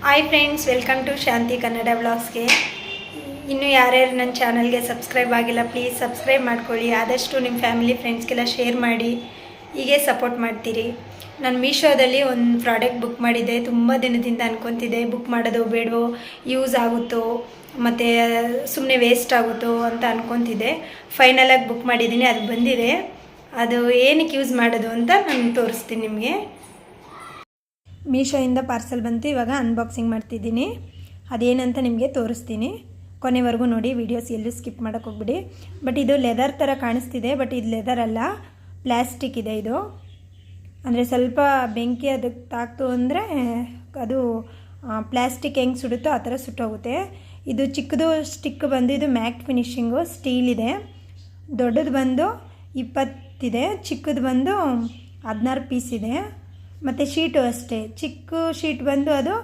Hi friends, welcome to ಶಾಂತಿ ಕನ್ನಡ ವ್ಲಾಗ್ಸ್ಗೆ. ಇನ್ನೂ ಯಾರ್ಯಾರು ನನ್ನ ಚಾನಲ್ಗೆ ಸಬ್ಸ್ಕ್ರೈಬ್ ಆಗಿಲ್ಲ, ಪ್ಲೀಸ್ ಸಬ್ಸ್ಕ್ರೈಬ್ ಮಾಡ್ಕೊಳ್ಳಿ. ಆದಷ್ಟು ನಿಮ್ಮ ಫ್ಯಾಮಿಲಿ ಫ್ರೆಂಡ್ಸ್ಗೆಲ್ಲ ಶೇರ್ ಮಾಡಿ, ಹೀಗೆ ಸಪೋರ್ಟ್ ಮಾಡ್ತೀರಿ. ನಾನು ಮೀಶೋದಲ್ಲಿ ಒಂದು ಪ್ರಾಡಕ್ಟ್ ಬುಕ್ ಮಾಡಿದ್ದೆ. ತುಂಬ ದಿನದಿಂದ ಅನ್ಕೊತಿದ್ದೆ ಬುಕ್ ಮಾಡೋದು ಬೇಡವೋ, ಯೂಸ್ ಆಗುತ್ತೋ ಮತ್ತು ಸುಮ್ಮನೆ ವೇಸ್ಟ್ ಆಗುತ್ತೋ ಅಂತ ಅನ್ಕೊತಿದ್ದೆ. ಫೈನಲಾಗಿ ಬುಕ್ ಮಾಡಿದ್ದೀನಿ, ಅದು ಬಂದಿದೆ. ಅದು ಏನಕ್ಕೆ ಯೂಸ್ ಮಾಡೋದು ಅಂತ ನಾನು ತೋರಿಸ್ತೀನಿ ನಿಮಗೆ. ಮೀಶೋಯಿಂದ ಪಾರ್ಸೆಲ್ ಬಂತು, ಇವಾಗ ಅನ್ಬಾಕ್ಸಿಂಗ್ ಮಾಡ್ತಿದ್ದೀನಿ. ಅದೇನಂತ ನಿಮಗೆ ತೋರಿಸ್ತೀನಿ. ಕೊನೆವರೆಗೂ ನೋಡಿ, ವೀಡಿಯೋಸ್ ಎಲ್ಲೂ ಸ್ಕಿಪ್ ಮಾಡೋಕ್ಕೆ ಹೋಗ್ಬಿಡಿ. ಬಟ್ ಇದು ಲೆದರ್ ಥರ ಕಾಣಿಸ್ತಿದೆ, ಬಟ್ ಇದು ಲೆದರ್ ಅಲ್ಲ, ಪ್ಲ್ಯಾಸ್ಟಿಕ್ ಇದೆ ಇದು. ಅಂದರೆ ಸ್ವಲ್ಪ ಬೆಂಕಿ ಅದಕ್ಕೆ ತಾಕ್ತು ಅಂದರೆ ಅದು ಪ್ಲ್ಯಾಸ್ಟಿಕ್ ಹೆಂಗೆ ಸುಡುತ್ತೋ ಆ ಥರ ಸುಟ್ಟೋಗುತ್ತೆ. ಇದು ಚಿಕ್ಕದು ಸ್ಟಿಕ್ ಬಂದು ಇದು ಮ್ಯಾಟ್ ಫಿನಿಶಿಂಗು, ಸ್ಟೀಲ್ ಇದೆ. ದೊಡ್ಡದು ಬಂದು 20 ಇದೆ, ಚಿಕ್ಕದು ಬಂದು 16 ಪೀಸ್ ಇದೆ. ಮತ್ತು ಶೀಟು ಅಷ್ಟೇ, ಚಿಕ್ಕ ಶೀಟ್ ಬಂದು ಅದು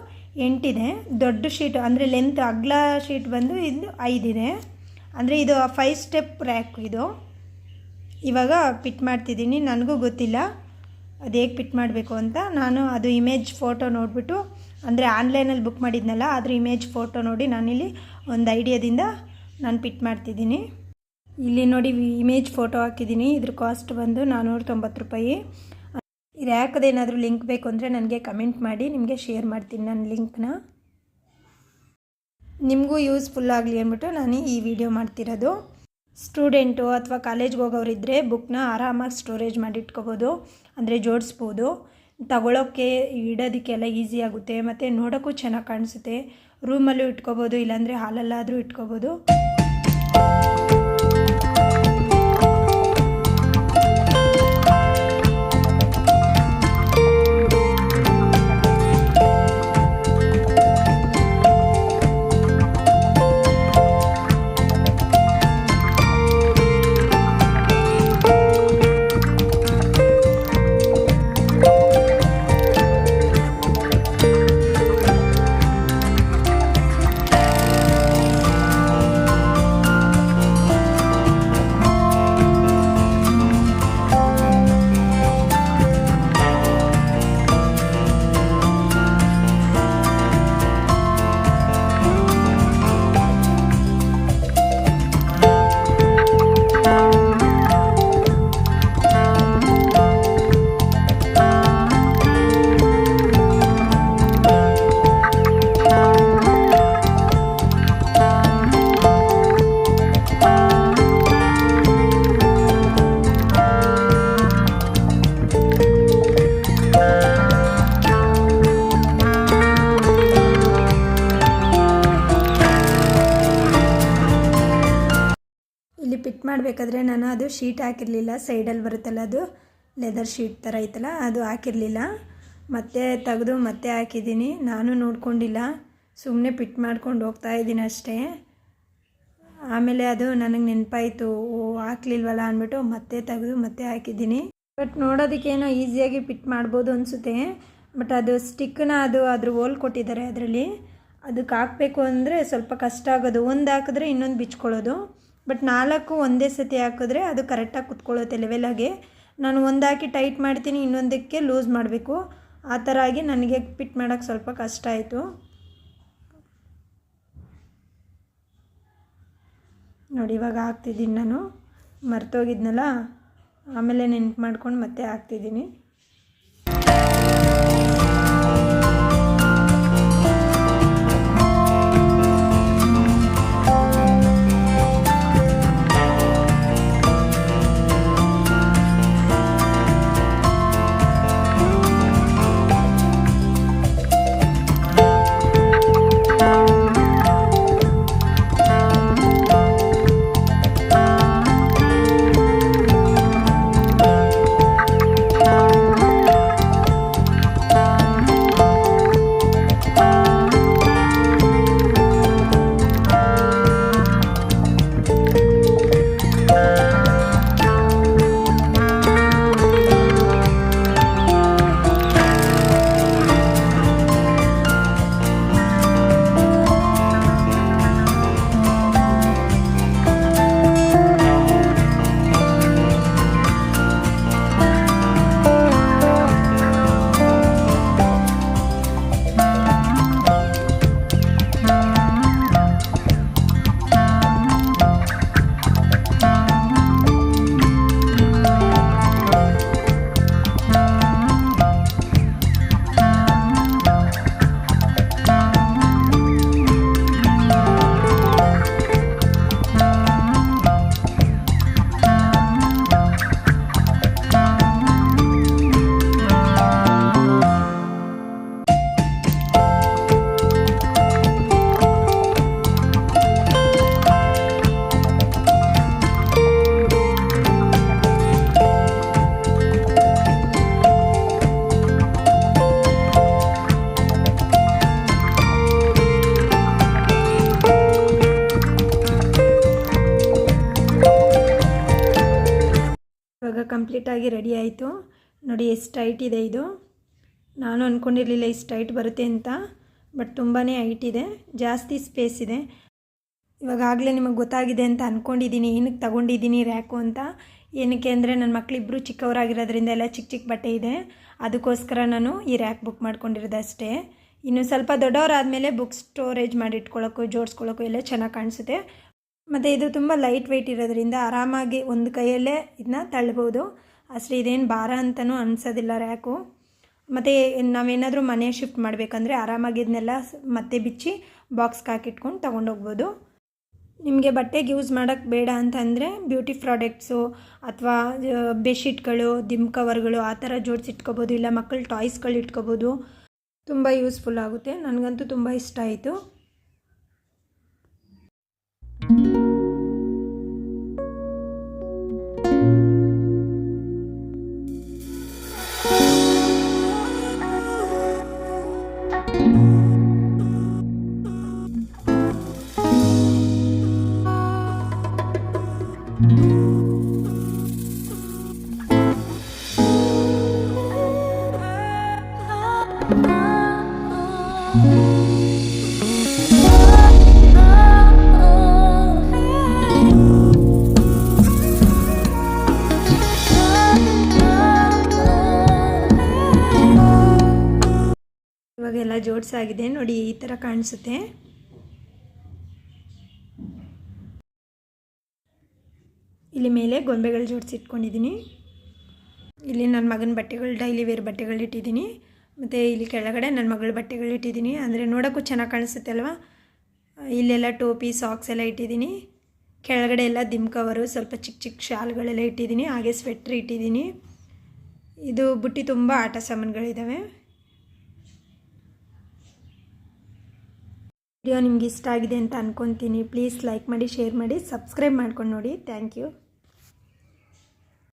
8 ಇದೆ. ದೊಡ್ಡ ಶೀಟು ಅಂದರೆ ಲೆಂತ್ ಅಗಲ ಶೀಟ್ ಬಂದು ಇದು 5 ಇದೆ. ಅಂದರೆ ಇದು 5 ಸ್ಟೆಪ್ ರ್ಯಾಕ್. ಇದು ಇವಾಗ ಪಿಟ್ ಮಾಡ್ತಿದ್ದೀನಿ. ನನಗೂ ಗೊತ್ತಿಲ್ಲ ಅದು ಹೇಗೆ ಪಿಟ್ ಮಾಡಬೇಕು ಅಂತ. ನಾನು ಅದು ಇಮೇಜ್ ಫೋಟೋ ನೋಡಿಬಿಟ್ಟು, ಅಂದರೆ ಆನ್ಲೈನಲ್ಲಿ ಬುಕ್ ಮಾಡಿದ್ನಲ್ಲ, ಅದ್ರ ಇಮೇಜ್ ಫೋಟೋ ನೋಡಿ ನಾನಿಲ್ಲಿ ಒಂದು ಐಡಿಯಾದಿಂದ ನಾನು ಪಿಟ್ ಮಾಡ್ತಿದ್ದೀನಿ. ಇಲ್ಲಿ ನೋಡಿ, ಇಮೇಜ್ ಫೋಟೋ ಹಾಕಿದ್ದೀನಿ. ಇದ್ರ ಕಾಸ್ಟ್ ಬಂದು 490 ರೂಪಾಯಿ. ಇದು ಯಾಕದೇನಾದರೂ ಲಿಂಕ್ ಬೇಕು ಅಂದರೆ ನನಗೆ ಕಮೆಂಟ್ ಮಾಡಿ, ನಿಮಗೆ ಶೇರ್ ಮಾಡ್ತೀನಿ ನಾನು ಲಿಂಕ್ನ. ನಿಮಗೂ ಯೂಸ್ಫುಲ್ ಆಗಲಿ ಅಂದ್ಬಿಟ್ಟು ನಾನು ಈ ವಿಡಿಯೋ ಮಾಡ್ತಿರೋದು. ಸ್ಟೂಡೆಂಟು ಅಥವಾ ಕಾಲೇಜ್ಗೆ ಹೋಗೋರಿದ್ದರೆ ಬುಕ್ನ ಆರಾಮಾಗಿ ಸ್ಟೋರೇಜ್ ಮಾಡಿ ಇಟ್ಕೋಬೋದು, ಅಂದರೆ ಜೋಡಿಸ್ಬೋದು. ತಗೊಳ್ಳೋಕ್ಕೆ ಇಡೋದಕ್ಕೆಲ್ಲ ಈಸಿ ಆಗುತ್ತೆ, ಮತ್ತು ನೋಡೋಕ್ಕೂ ಚೆನ್ನಾಗಿ ಕಾಣಿಸುತ್ತೆ. ರೂಮಲ್ಲೂ ಇಟ್ಕೋಬೋದು, ಇಲ್ಲಾಂದರೆ ಹಾಲಲ್ಲಾದರೂ ಇಟ್ಕೋಬೋದು. ಇಲ್ಲಿ ಪಿಟ್ ಮಾಡಬೇಕಾದ್ರೆ ನಾನು ಅದು ಶೀಟ್ ಹಾಕಿರಲಿಲ್ಲ, ಸೈಡಲ್ಲಿ ಬರುತ್ತಲ್ಲ ಅದು ಲೆದರ್ ಶೀಟ್ ಥರ ಐತಲ್ಲ, ಅದು ಹಾಕಿರಲಿಲ್ಲ. ಮತ್ತೆ ತೆಗೆದು ಮತ್ತೆ ಹಾಕಿದ್ದೀನಿ. ನಾನು ನೋಡ್ಕೊಂಡಿಲ್ಲ, ಸುಮ್ಮನೆ ಪಿಟ್ ಮಾಡ್ಕೊಂಡು ಹೋಗ್ತಾಯಿದ್ದೀನಿ ಅಷ್ಟೇ. ಆಮೇಲೆ ಅದು ನನಗೆ ನೆನಪಾಯಿತು, ಹಾಕ್ಲಿಲ್ವಲ್ಲ ಅಂದ್ಬಿಟ್ಟು ಮತ್ತೆ ತೆಗೆದು ಮತ್ತೆ ಹಾಕಿದ್ದೀನಿ. ಬಟ್ ನೋಡೋದಕ್ಕೇನೋ ಈಸಿಯಾಗಿ ಪಿಟ್ ಮಾಡ್ಬೋದು ಅನಿಸುತ್ತೆ. ಬಟ್ ಅದು ಸ್ಟಿಕ್ನ ಅದು ಅದ್ರ ಹೋಲ್ ಕೊಟ್ಟಿದ್ದಾರೆ, ಅದರಲ್ಲಿ ಅದಕ್ಕೆ ಹಾಕಬೇಕು ಅಂದರೆ ಸ್ವಲ್ಪ ಕಷ್ಟ ಆಗೋದು. ಒಂದು ಹಾಕಿದ್ರೆ ಇನ್ನೊಂದು ಬಿಚ್ಕೊಳ್ಳೋದು. ಬಟ್ 4 ಒಂದೇ ಸತಿ ಹಾಕಿದ್ರೆ ಅದು ಕರೆಕ್ಟಾಗಿ ಕುತ್ಕೊಳ್ಳುತ್ತೆ ಲೆವೆಲಾಗಿ. ನಾನು ಒಂದು ಹಾಕಿ ಟೈಟ್ ಮಾಡ್ತೀನಿ, ಇನ್ನೊಂದಕ್ಕೆ ಲೂಸ್ ಮಾಡಬೇಕು. ಆ ಥರ ಆಗಿ ನನಗೆ ಪಿಟ್ ಮಾಡೋಕ್ಕೆ ಸ್ವಲ್ಪ ಕಷ್ಟ ಆಯಿತು. ನೋಡಿ, ಇವಾಗ ಹಾಕ್ತಿದ್ದೀನಿ. ನಾನು ಮರ್ತೋಗಿದ್ನಲ್ಲ, ಆಮೇಲೆ ನೆನ್ಪು ಮಾಡ್ಕೊಂಡು ಮತ್ತೆ ಹಾಕ್ತಿದ್ದೀನಿ. ಕಂಪ್ಲೀಟಾಗಿ ರೆಡಿ ಆಯಿತು. ನೋಡಿ ಎಷ್ಟು ಹೈಟ್ ಇದೆ ಇದು. ನಾನು ಅಂದ್ಕೊಂಡಿರಲಿಲ್ಲ ಇಷ್ಟು ಹೈಟ್ ಬರುತ್ತೆ ಅಂತ, ಬಟ್ ತುಂಬಾ ಹೈಟ್ ಇದೆ, ಜಾಸ್ತಿ ಸ್ಪೇಸ್ ಇದೆ. ಇವಾಗಲೇ ನಿಮಗೆ ಗೊತ್ತಾಗಿದೆ ಅಂತ ಅಂದ್ಕೊಂಡಿದ್ದೀನಿ ಏನಕ್ಕೆ ತಗೊಂಡಿದ್ದೀನಿ ರ್ಯಾಕು ಅಂತ. ಏನಕ್ಕೆ ಅಂದರೆ ನನ್ನ ಮಕ್ಕಳಿಬ್ಬರು ಚಿಕ್ಕವರಾಗಿರೋದ್ರಿಂದ ಎಲ್ಲ ಚಿಕ್ಕ ಚಿಕ್ಕ ಬಟ್ಟೆ ಇದೆ, ಅದಕ್ಕೋಸ್ಕರ ನಾನು ಈ ರ್ಯಾಕ್ ಬುಕ್ ಮಾಡ್ಕೊಂಡಿರೋದು ಅಷ್ಟೇ. ಇನ್ನು ಸ್ವಲ್ಪ ದೊಡ್ಡವರಾದಮೇಲೆ ಬುಕ್ ಸ್ಟೋರೇಜ್ ಮಾಡಿ ಇಟ್ಕೊಳ್ಳೋಕ್ಕೂ ಜೋಡಿಸ್ಕೊಳ್ಳೋಕ್ಕೂ ಎಲ್ಲ ಚೆನ್ನಾಗಿ ಕಾಣಿಸುತ್ತೆ. ಮತ್ತು ಇದು ತುಂಬ ಲೈಟ್ ವೆಯ್ಟ್ ಇರೋದ್ರಿಂದ ಆರಾಮಾಗಿ ಒಂದು ಕೈಯಲ್ಲೇ ಇದನ್ನ ತಳ್ಬೋದು. ಅಷ್ಟೇ, ಇದೇನು ಭಾರ ಅಂತಲೂ ಅನಿಸೋದಿಲ್ಲ ರ್ಯಾಕು. ಮತ್ತು ನಾವೇನಾದರೂ ಮನೆ ಶಿಫ್ಟ್ ಮಾಡಬೇಕಂದ್ರೆ ಆರಾಮಾಗಿ ಇದನ್ನೆಲ್ಲ ಮತ್ತೆ ಬಿಚ್ಚಿ ಬಾಕ್ಸ್ಗೆ ಹಾಕಿಟ್ಕೊಂಡು ತೊಗೊಂಡೋಗ್ಬೋದು. ನಿಮಗೆ ಬಟ್ಟೆಗೆ ಯೂಸ್ ಮಾಡೋಕ್ಕೆ ಬೇಡ ಅಂತಂದರೆ ಬ್ಯೂಟಿ ಪ್ರಾಡಕ್ಟ್ಸು ಅಥವಾ ಬೆಡ್ಶೀಟ್ಗಳು, ದಿಮ್ ಕವರ್ಗಳು ಆ ಥರ ಜೋಡಿಸಿಟ್ಕೋಬೋದು, ಇಲ್ಲ ಮಕ್ಕಳ ಟಾಯ್ಸ್ಗಳು ಇಟ್ಕೋಬೋದು. ತುಂಬ ಯೂಸ್ಫುಲ್ ಆಗುತ್ತೆ. ನನಗಂತೂ ತುಂಬ ಇಷ್ಟ ಆಯಿತು. ಇವಾಗೆಲ್ಲ ಜೋಡಿಸಾಗಿದೆ ನೋಡಿ, ಈ ಥರ ಕಾಣಿಸುತ್ತೆ. ಇಲ್ಲಿ ಮೇಲೆ ಗೊಂಬೆಗಳು ಜೋಡಿಸಿಟ್ಕೊಂಡಿದ್ದೀನಿ. ಇಲ್ಲಿ ನನ್ನ ಮಗನ ಬಟ್ಟೆಗಳು, ಡೈಲಿ ವೇರ್ ಬಟ್ಟೆಗಳು ಇಟ್ಟಿದ್ದೀನಿ. ಮತ್ತು ಇಲ್ಲಿ ಕೆಳಗಡೆ ನನ್ನ ಮಗಳ ಬಟ್ಟೆಗಳು ಇಟ್ಟಿದ್ದೀನಿ, ಅಂದರೆ ನೋಡೋಕ್ಕೂ ಚೆನ್ನಾಗಿ ಕಾಣಿಸುತ್ತೆ ಅಲ್ವಾ. ಇಲ್ಲೆಲ್ಲ ಟೋಪಿ, ಸಾಕ್ಸ್ ಎಲ್ಲ ಇಟ್ಟಿದ್ದೀನಿ. ಕೆಳಗಡೆ ಎಲ್ಲ ದಿಮ್ ಕವರು, ಸ್ವಲ್ಪ ಚಿಕ್ಕ ಚಿಕ್ಕ ಶಾಲ್ಗಳೆಲ್ಲ ಇಟ್ಟಿದ್ದೀನಿ. ಹಾಗೆ ಸ್ವೆಟ್ರ್ ಇಟ್ಟಿದ್ದೀನಿ. ಇದು ಬುಟ್ಟಿ ತುಂಬ ಆಟ ಸಾಮಾನುಗಳಿದ್ದಾವೆ. ವಿಡಿಯೋ ನಿಮ್ಗೆ ಇಷ್ಟ ಆಗಿದೆ ಅಂತ ಅಂದ್ಕೊತೀನಿ. ಪ್ಲೀಸ್ ಲೈಕ್ ಮಾಡಿ, ಶೇರ್ ಮಾಡಿ, ಸಬ್ಸ್ಕ್ರೈಬ್ ಮಾಡ್ಕೊಂಡು ನೋಡಿ. Thank you.